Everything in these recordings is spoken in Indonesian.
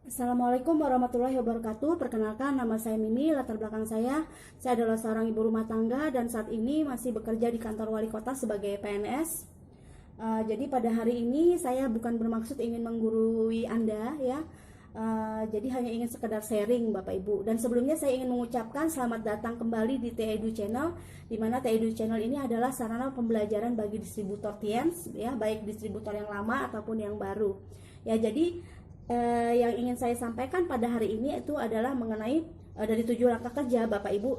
Assalamualaikum warahmatullahi wabarakatuh. Perkenalkan, nama saya Mimi. Latar belakang saya adalah seorang ibu rumah tangga dan saat ini masih bekerja di kantor wali kota sebagai PNS. Jadi pada hari ini saya bukan bermaksud ingin menggurui Anda ya. Jadi hanya ingin sekedar sharing Bapak Ibu. Dan sebelumnya saya ingin mengucapkan selamat datang kembali di TEDU Channel, di mana TEDU Channel ini adalah sarana pembelajaran bagi distributor TIENS ya, baik distributor yang lama ataupun yang baru. Ya, jadi yang ingin saya sampaikan pada hari ini itu adalah mengenai dari 7 langkah kerja Bapak Ibu.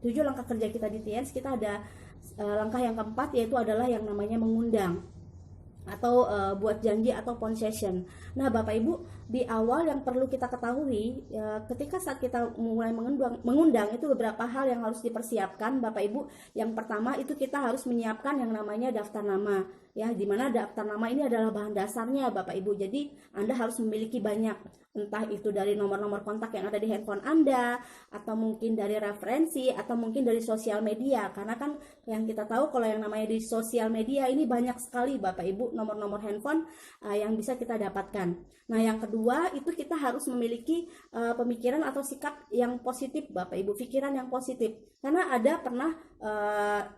7 langkah kerja kita di TIENS, kita ada langkah yang keempat, yaitu adalah yang namanya mengundang atau buat janji atau phone session. Nah, Bapak Ibu, di awal yang perlu kita ketahui ketika saat kita mulai mengundang itu beberapa hal yang harus dipersiapkan Bapak Ibu. Yang pertama itu kita harus menyiapkan yang namanya daftar nama ya, di mana daftar nama ini adalah bahan dasarnya Bapak Ibu. Jadi Anda harus memiliki banyak, entah itu dari nomor-nomor kontak yang ada di handphone Anda, atau mungkin dari referensi, atau mungkin dari sosial media. Karena kan yang kita tahu kalau yang namanya di sosial media ini banyak sekali Bapak Ibu nomor-nomor handphone yang bisa kita dapatkan. Nah, yang kedua itu kita harus memiliki pemikiran atau sikap yang positif Bapak Ibu, pikiran yang positif. Karena ada pernah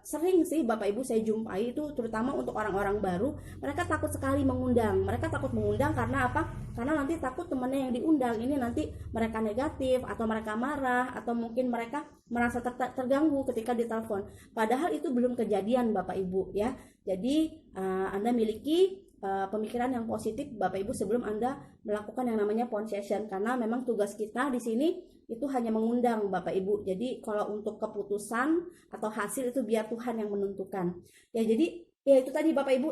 sering sih Bapak Ibu saya jumpai itu, terutama untuk orang-orang baru, mereka takut sekali mengundang. Mereka takut mengundang karena apa? Karena nanti takut temannya yang diundang ini nanti mereka negatif, atau mereka marah, atau mungkin mereka merasa terganggu ketika ditelepon. Padahal itu belum kejadian Bapak Ibu ya. Jadi Anda miliki pemikiran yang positif Bapak Ibu sebelum Anda melakukan yang namanya phone session, karena memang tugas kita di sini itu hanya mengundang Bapak Ibu. Jadi kalau untuk keputusan atau hasil itu biar Tuhan yang menentukan. Ya, jadi ya itu tadi Bapak Ibu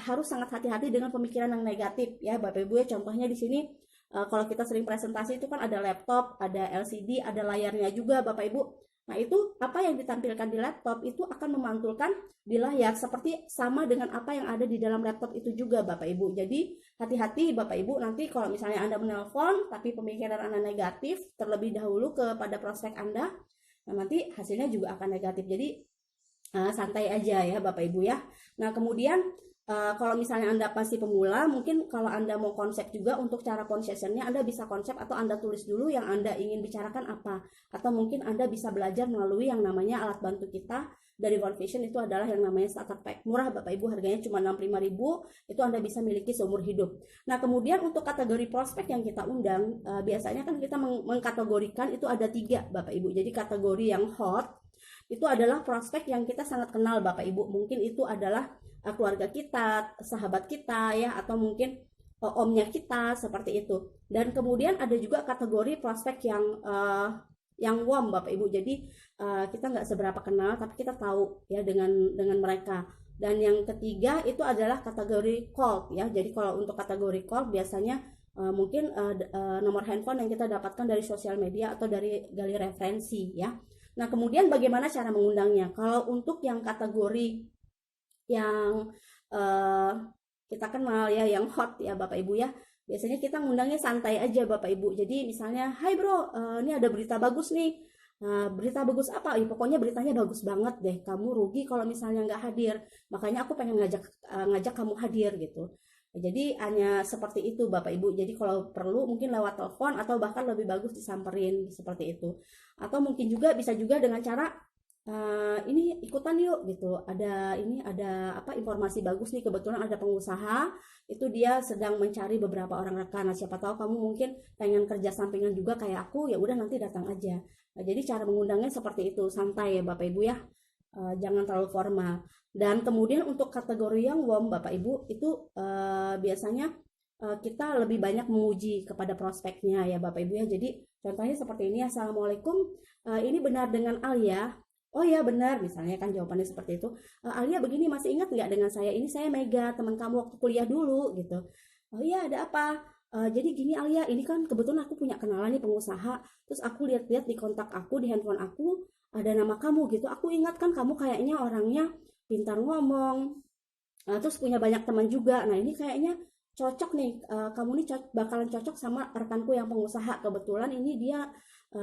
harus sangat hati-hati dengan pemikiran yang negatif ya Bapak Ibu ya. Contohnya di sini kalau kita sering presentasi itu kan ada laptop, ada LCD, ada layarnya juga Bapak Ibu. Nah, itu apa yang ditampilkan di laptop itu akan memantulkan di layar seperti sama dengan apa yang ada di dalam laptop itu juga Bapak Ibu. Jadi hati-hati Bapak Ibu, nanti kalau misalnya Anda menelpon tapi pemikiran Anda negatif terlebih dahulu kepada prospek Anda, nah nanti hasilnya juga akan negatif. Jadi santai aja ya Bapak Ibu ya. Nah, kemudian kalau misalnya Anda pasti pemula, mungkin kalau Anda mau konsep juga untuk cara phone sessionnya, Anda bisa konsep atau Anda tulis dulu yang Anda ingin bicarakan apa. Atau mungkin Anda bisa belajar melalui yang namanya alat bantu kita dari One Vision, itu adalah yang namanya starter pack. Murah Bapak Ibu, harganya cuma 65.000, itu Anda bisa miliki seumur hidup. Nah, kemudian untuk kategori prospek yang kita undang, biasanya kan kita mengkategorikan itu ada 3 Bapak Ibu. Jadi kategori yang hot, itu adalah prospek yang kita sangat kenal Bapak Ibu. Mungkin itu adalah keluarga kita, sahabat kita ya, atau mungkin omnya kita seperti itu. Dan kemudian ada juga kategori prospek yang warm Bapak Ibu. Jadi kita nggak seberapa kenal tapi kita tahu ya dengan mereka. Dan yang ketiga itu adalah kategori cold ya. Jadi kalau untuk kategori cold biasanya mungkin nomor handphone yang kita dapatkan dari sosial media atau dari gali referensi ya. Nah, kemudian bagaimana cara mengundangnya? Kalau untuk yang kategori yang uh, kita kenal ya, yang hot ya Bapak Ibu ya, biasanya kita ngundangnya santai aja Bapak Ibu. Jadi misalnya, Hai bro, ini ada berita bagus nih. Berita bagus apa? Ya, pokoknya beritanya bagus banget deh. Kamu rugi kalau misalnya nggak hadir. Makanya aku pengen ngajak kamu hadir gitu. Jadi hanya seperti itu Bapak Ibu. Jadi kalau perlu mungkin lewat telepon atau bahkan lebih bagus disamperin seperti itu. Atau mungkin juga bisa juga dengan cara ini ikutan yuk gitu. Ada apa informasi bagus nih, kebetulan ada pengusaha itu dia sedang mencari beberapa orang rekan. Nah, siapa tahu kamu mungkin pengen kerja sampingan juga kayak aku, ya udah nanti datang aja. Nah, jadi cara mengundangnya seperti itu, santai ya Bapak Ibu ya. Jangan terlalu formal. Dan kemudian untuk kategori yang warm Bapak Ibu itu biasanya kita lebih banyak menguji kepada prospeknya ya Bapak Ibu ya. Jadi contohnya seperti ini, Assalamualaikum, ini benar dengan Alia? Oh ya benar, misalnya kan jawabannya seperti itu. Alia begini, masih ingat nggak dengan saya? Ini saya Mega, teman kamu waktu kuliah dulu gitu. Oh iya, ada apa? Jadi gini Alia, ini kan kebetulan aku punya kenalan nih pengusaha. Terus aku lihat-lihat di kontak aku, di handphone aku ada nama kamu gitu. Aku ingat kan kamu kayaknya orangnya pintar ngomong, terus punya banyak teman juga. Nah, ini kayaknya cocok nih, kamu nih bakalan cocok sama rekanku yang pengusaha. Kebetulan ini dia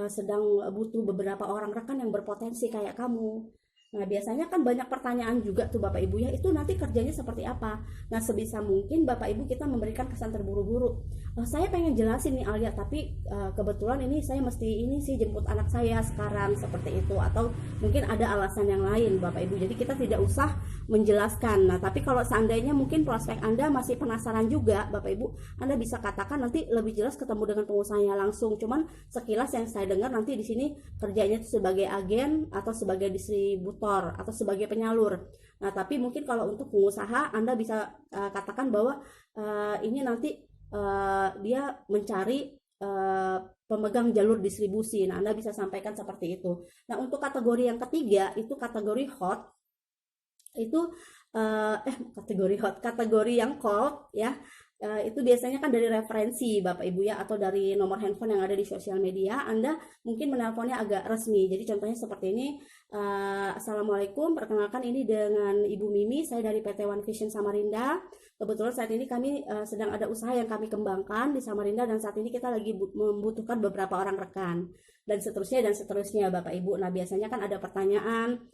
sedang butuh beberapa orang rekan yang berpotensi kayak kamu. Nah, biasanya kan banyak pertanyaan juga tuh Bapak Ibu ya, itu nanti kerjanya seperti apa. Nah, sebisa mungkin Bapak Ibu kita memberikan kesan terburu-buru. Saya pengen jelasin nih Alia, tapi kebetulan ini saya mesti ini sih jemput anak saya sekarang seperti itu, atau mungkin ada alasan yang lain Bapak Ibu. Jadi kita tidak usah menjelaskan. Nah, tapi kalau seandainya mungkin prospek Anda masih penasaran juga Bapak Ibu, Anda bisa katakan nanti lebih jelas ketemu dengan pengusahanya langsung. Cuman sekilas yang saya dengar nanti di sini kerjanya itu sebagai agen atau sebagai distributor atau sebagai penyalur. Nah, tapi mungkin kalau untuk pengusaha Anda bisa katakan bahwa ini nanti dia mencari pemegang jalur distribusi. Nah, Anda bisa sampaikan seperti itu. Nah, untuk kategori yang ketiga itu kategori hot, itu kategori yang cold ya. Itu biasanya kan dari referensi Bapak Ibu ya, atau dari nomor handphone yang ada di sosial media. Anda mungkin menelponnya agak resmi. Jadi contohnya seperti ini, Assalamualaikum, perkenalkan ini dengan Ibu Mimi, saya dari PT One Vision Samarinda. Kebetulan saat ini kami sedang ada usaha yang kami kembangkan di Samarinda, dan saat ini kita lagi membutuhkan beberapa orang rekan, dan seterusnya Bapak Ibu. Nah, biasanya kan ada pertanyaan,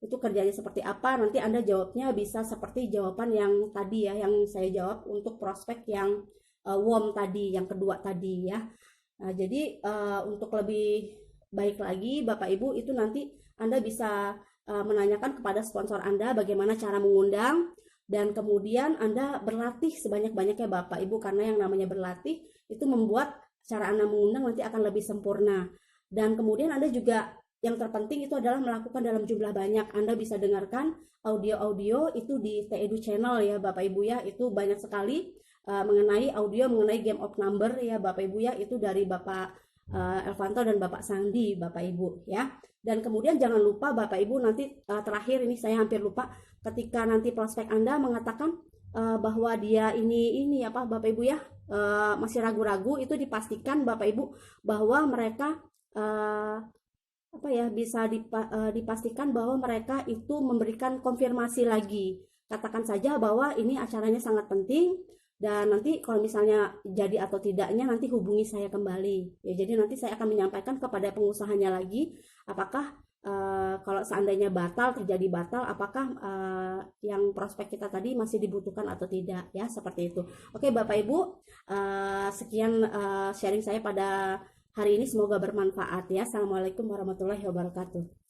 itu kerjanya seperti apa. Nanti Anda jawabnya bisa seperti jawaban yang tadi ya, yang saya jawab untuk prospek yang warm tadi, yang kedua tadi ya. Nah, jadi untuk lebih baik lagi Bapak Ibu, itu nanti Anda bisa menanyakan kepada sponsor Anda bagaimana cara mengundang, dan kemudian Anda berlatih sebanyak-banyaknya Bapak Ibu, karena yang namanya berlatih itu membuat cara Anda mengundang nanti akan lebih sempurna. Dan kemudian Anda juga, yang terpenting itu adalah melakukan dalam jumlah banyak. Anda bisa dengarkan audio-audio itu di TEDU Channel ya Bapak Ibu ya, itu banyak sekali mengenai audio, mengenai game of number ya Bapak Ibu ya, itu dari Bapak Elvanto dan Bapak Sandi Bapak Ibu ya. Dan kemudian jangan lupa Bapak Ibu, nanti terakhir ini saya hampir lupa, ketika nanti prospek Anda mengatakan bahwa dia ini apa Bapak Ibu ya, masih ragu-ragu, itu dipastikan Bapak Ibu bahwa mereka bisa dipastikan bahwa mereka itu memberikan konfirmasi lagi. Katakan saja bahwa ini acaranya sangat penting, dan nanti kalau misalnya jadi atau tidaknya nanti hubungi saya kembali ya. Jadi nanti saya akan menyampaikan kepada pengusahanya lagi apakah kalau seandainya terjadi batal, apakah yang prospek kita tadi masih dibutuhkan atau tidak ya, seperti itu. Oke Bapak Ibu, sekian sharing saya pada hari ini, semoga bermanfaat ya. Assalamualaikum warahmatullahi wabarakatuh.